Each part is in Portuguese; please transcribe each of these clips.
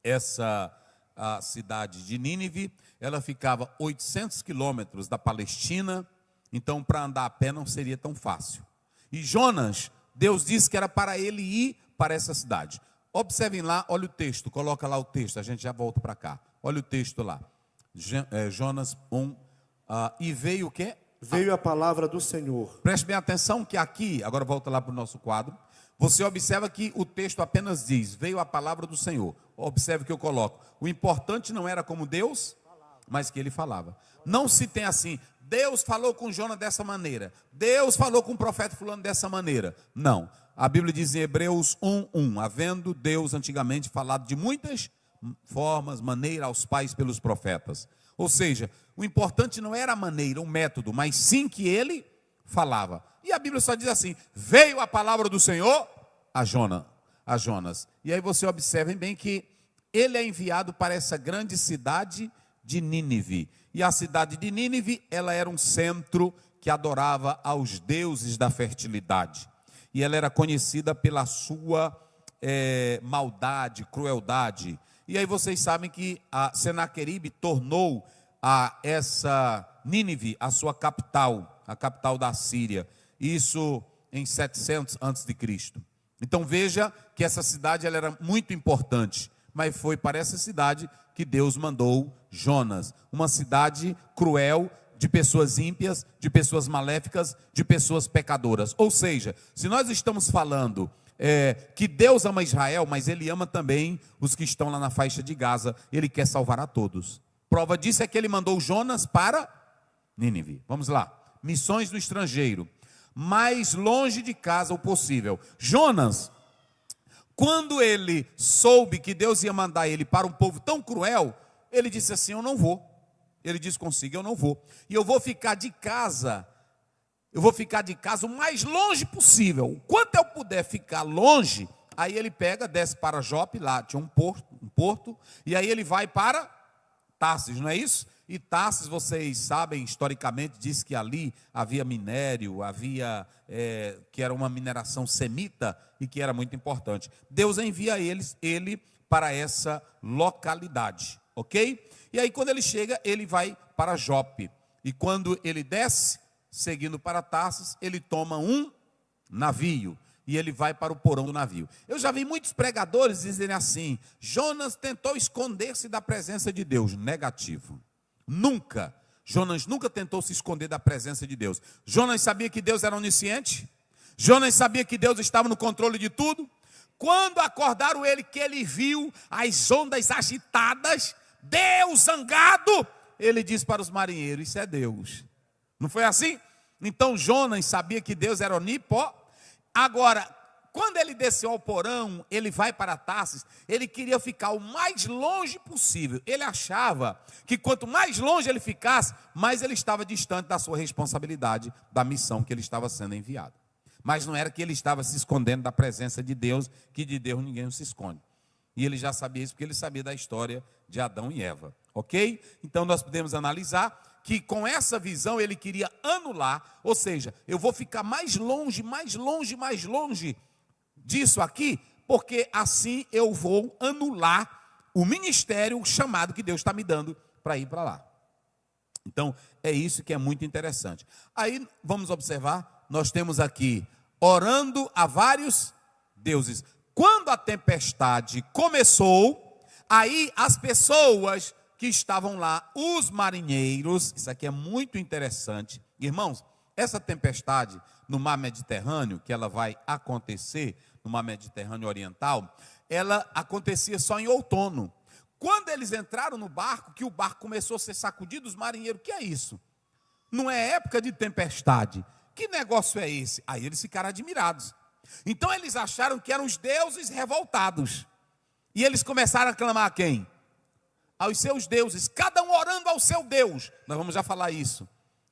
essa a cidade de Nínive, ela ficava 800 quilômetros da Palestina, então para andar a pé não seria tão fácil. E Jonas, Deus disse que era para ele ir para essa cidade. Observem lá, olha o texto, coloca lá o texto, a gente já volta para cá. Olha o texto lá, Jonas 1, e veio o quê? Veio a palavra do Senhor. Preste bem atenção que aqui, agora volta lá para o nosso quadro, você observa que o texto apenas diz, veio a palavra do Senhor. Observe que eu coloco, o importante não era como Deus, mas que ele falava. Não se tem assim, Deus falou com Jonas dessa maneira, Deus falou com o profeta fulano dessa maneira. Não, a Bíblia diz em Hebreus 1:1, havendo Deus antigamente falado de muitas formas, maneira aos pais pelos profetas. Ou seja, o importante não era a maneira, o método, mas sim que ele falava. E a Bíblia só diz assim, veio a palavra do Senhor a Jonas. E aí você observem bem que ele é enviado para essa grande cidade de Nínive. E a cidade de Nínive, ela era um centro que adorava aos deuses da fertilidade. E ela era conhecida pela sua maldade, crueldade. E aí vocês sabem que a Senaqueribe tornou essa Nínive a sua capital, a capital da Síria. Isso em 700 a.C. Então veja que essa cidade ela era muito importante, mas foi para essa cidade que Deus mandou Jonas. Uma cidade cruel, de pessoas ímpias, de pessoas maléficas, de pessoas pecadoras. Ou seja, se nós estamos falando que Deus ama Israel, mas Ele ama também os que estão lá na faixa de Gaza, Ele quer salvar a todos. Prova disso é que Ele mandou Jonas para Nínive. Vamos lá, missões no estrangeiro, mais longe de casa o possível. Jonas, quando ele soube que Deus ia mandar ele para um povo tão cruel, ele disse assim, eu não vou. Ele disse consigo, eu não vou. E eu vou ficar de casa o mais longe possível. O quanto eu puder ficar longe, aí ele pega, desce para Jope, lá tinha um porto, e aí ele vai para Tarsis, não é isso? E Tarsis, vocês sabem, historicamente, diz que ali havia minério, que era uma mineração semita e que era muito importante. Deus envia ele para essa localidade, ok? E aí quando ele chega, ele vai para Jope. E quando ele desce, seguindo para Tarsis, ele toma um navio. E ele vai para o porão do navio. Eu já vi muitos pregadores dizerem assim, Jonas tentou esconder-se da presença de Deus. Negativo. Nunca. Jonas nunca tentou se esconder da presença de Deus. Jonas sabia que Deus era onisciente. Jonas sabia que Deus estava no controle de tudo. Quando acordaram ele, que ele viu as ondas agitadas, Deus zangado, ele disse para os marinheiros, isso é Deus. Não foi assim? Então Jonas sabia que Deus era onipotente. Agora, quando ele desceu ao porão, ele vai para Tarsis, ele queria ficar o mais longe possível. Ele achava que quanto mais longe ele ficasse, mais ele estava distante da sua responsabilidade, da missão que ele estava sendo enviado. Mas não era que ele estava se escondendo da presença de Deus, que de Deus ninguém se esconde. E ele já sabia isso, porque ele sabia da história de Adão e Eva. Ok? Então nós podemos analisar que com essa visão ele queria anular, ou seja, eu vou ficar mais longe disso aqui, porque assim eu vou anular o ministério, o chamado que Deus está me dando para ir para lá. Então, é isso que é muito interessante. Aí, vamos observar, nós temos aqui, orando a vários deuses. Quando a tempestade começou, aí as pessoas que estavam lá, os marinheiros, isso aqui é muito interessante. Irmãos, essa tempestade no mar Mediterrâneo, que ela vai acontecer no mar Mediterrâneo Oriental, ela acontecia só em outono. Quando eles entraram no barco, que o barco começou a ser sacudido, os marinheiros, o que é isso? Não é época de tempestade. Que negócio é esse? Aí eles ficaram admirados. Então eles acharam que eram os deuses revoltados. E eles começaram a clamar a quem? Aos seus deuses, cada um orando ao seu Deus. Nós vamos já falar isso.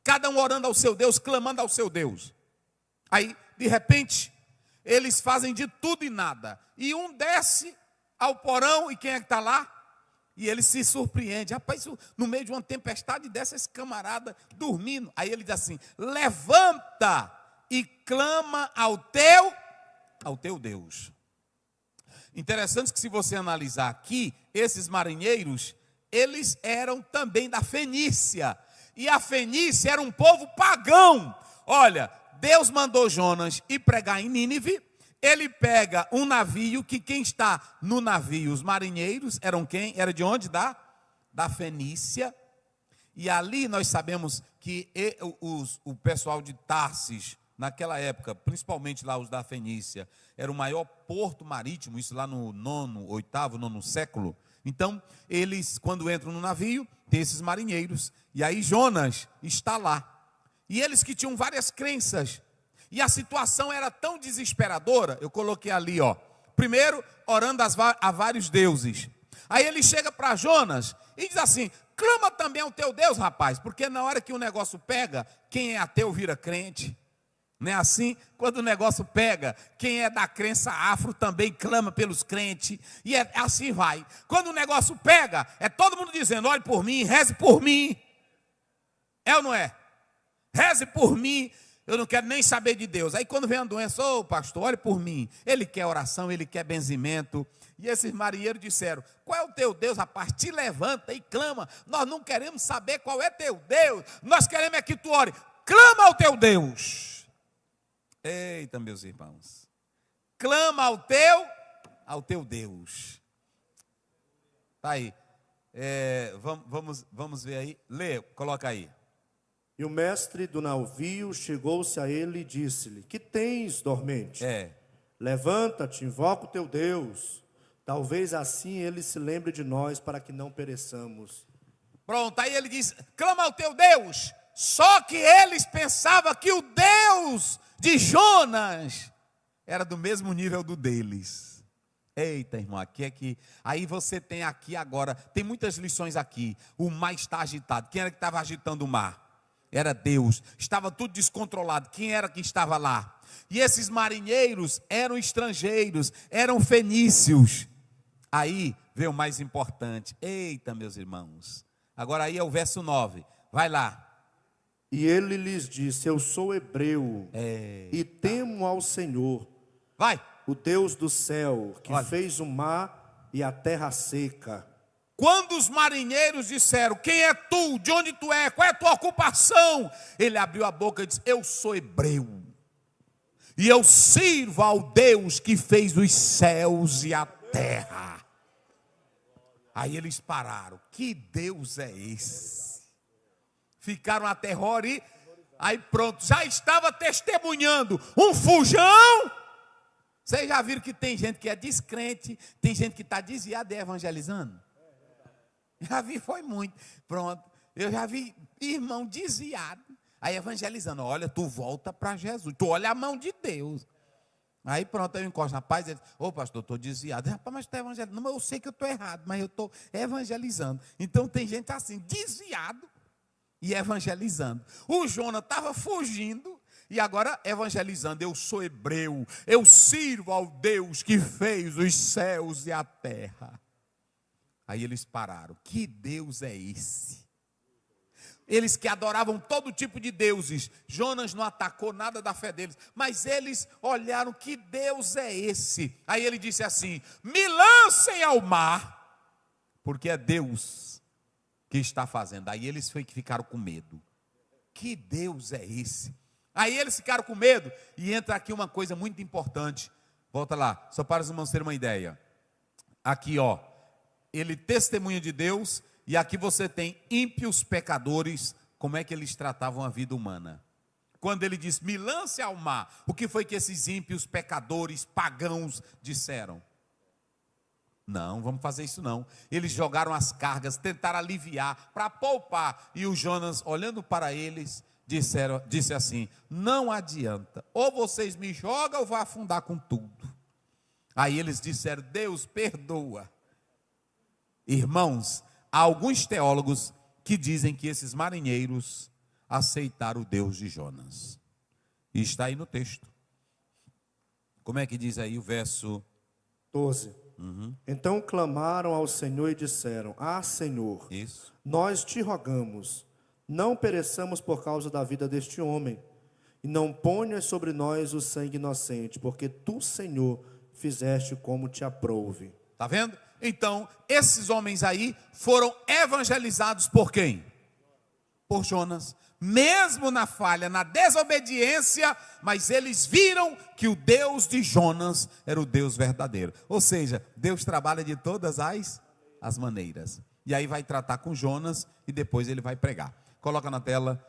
Cada um orando ao seu Deus, clamando ao seu Deus. Aí, de repente, eles fazem de tudo e nada. E um desce ao porão, e quem é que está lá? E ele se surpreende. Rapaz, no meio de uma tempestade dessa, esse camarada dormindo. Aí ele diz assim, levanta e clama ao teu Deus. Interessante que se você analisar aqui, esses marinheiros, eles eram também da Fenícia. E a Fenícia era um povo pagão. Olha, Deus mandou Jonas ir pregar em Nínive. Ele pega um navio que quem está no navio, os marinheiros, eram quem? Era de onde? Da Fenícia. E ali nós sabemos que o pessoal de Tarsis, naquela época, principalmente lá os da Fenícia, era o maior porto marítimo, isso lá no oitavo, nono século. Então, eles, quando entram no navio, tem esses marinheiros, e aí Jonas está lá. E eles que tinham várias crenças, e a situação era tão desesperadora, eu coloquei ali, ó. Primeiro, orando a vários deuses. Aí ele chega para Jonas e diz assim: clama também ao teu Deus, rapaz, porque na hora que o negócio pega, quem é ateu vira crente. Não é assim? Quando o negócio pega, quem é da crença afro também clama pelos crentes. E assim vai. Quando o negócio pega, é todo mundo dizendo: ore por mim, reze por mim. É ou não é? Reze por mim, eu não quero nem saber de Deus. Aí quando vem a doença: ô pastor, ore por mim. Ele quer oração, ele quer benzimento. E esses marinheiros disseram: qual é o teu Deus, rapaz? Te levanta e clama. Nós não queremos saber qual é teu Deus. Nós queremos é que tu ore. Clama ao teu Deus. Eita, meus irmãos. Clama ao teu Deus. Tá aí. Vamos ver aí. Lê, coloca aí. E o mestre do navio chegou-se a ele e disse-lhe: que tens, dormente? Levanta-te, invoca o teu Deus. Talvez assim ele se lembre de nós, para que não pereçamos. Pronto, aí ele diz: clama ao teu Deus. Só que eles pensavam que o Deus de Jonas era do mesmo nível do deles. Eita, irmão, aqui é que... Aí você tem aqui agora, tem muitas lições aqui. O mar está agitado. Quem era que estava agitando o mar? Era Deus. Estava tudo descontrolado. Quem era que estava lá? E esses marinheiros eram estrangeiros, eram fenícios. Aí veio o mais importante. Eita, meus irmãos. Agora aí é o verso 9. Vai lá. E ele lhes disse: eu sou hebreu e temo ao Senhor, vai, o Deus do céu, que fez o mar e a terra seca. Quando os marinheiros disseram: quem é tu? De onde tu é? Qual é a tua ocupação? Ele abriu a boca e disse: eu sou hebreu e eu sirvo ao Deus que fez os céus e a terra. Aí eles pararam. Que Deus é esse? Ficaram aterrorizados e aí pronto, já estava testemunhando um fujão. Vocês já viram que tem gente que é descrente, tem gente que está desviada e evangelizando? Já vi, foi muito. Pronto, eu já vi irmão desviado, aí evangelizando. Olha, tu volta para Jesus, tu olha a mão de Deus. Aí pronto, eu encosto na paz e diz: ô pastor, eu estou desviado. Rapaz, mas tu está evangelizando. Não, eu sei que eu estou errado, mas eu estou evangelizando. Então tem gente assim, desviado e evangelizando. O Jonas estava fugindo e agora evangelizando. Eu sou hebreu, eu sirvo ao Deus que fez os céus e a terra. Aí eles pararam. Que Deus é esse? Eles que adoravam todo tipo de deuses. Jonas não atacou nada da fé deles, mas eles olharam: que Deus é esse? Aí ele disse assim: me lancem ao mar, porque é Deus que está fazendo. Aí eles ficaram com medo. Que Deus é esse? Aí eles ficaram com medo. E entra aqui uma coisa muito importante. Volta lá, só para os irmãos terem uma ideia. Aqui ó, ele testemunha de Deus. E aqui você tem ímpios pecadores. Como é que eles tratavam a vida humana? Quando ele diz: me lance ao mar, o que foi que esses ímpios pecadores pagãos disseram? Não, vamos fazer isso não. Eles jogaram as cargas, tentaram aliviar, para poupar. E o Jonas, olhando para eles, disse assim: não adianta, ou vocês me jogam ou vou afundar com tudo. Aí eles disseram: Deus perdoa. Irmãos, há alguns teólogos que dizem que esses marinheiros aceitaram o Deus de Jonas. E está aí no texto. Como é que diz aí o verso 12? Então clamaram ao Senhor e disseram: ah, Senhor, nós te rogamos, não pereçamos por causa da vida deste homem, e não ponhas sobre nós o sangue inocente, porque tu, Senhor, fizeste como te aprouve. Está vendo? Então, esses homens aí foram evangelizados por quem? Por Jonas. Mesmo na falha, na desobediência, mas eles viram que o Deus de Jonas era o Deus verdadeiro. Ou seja, Deus trabalha de todas as maneiras. E aí vai tratar com Jonas e depois ele vai pregar. Coloca na tela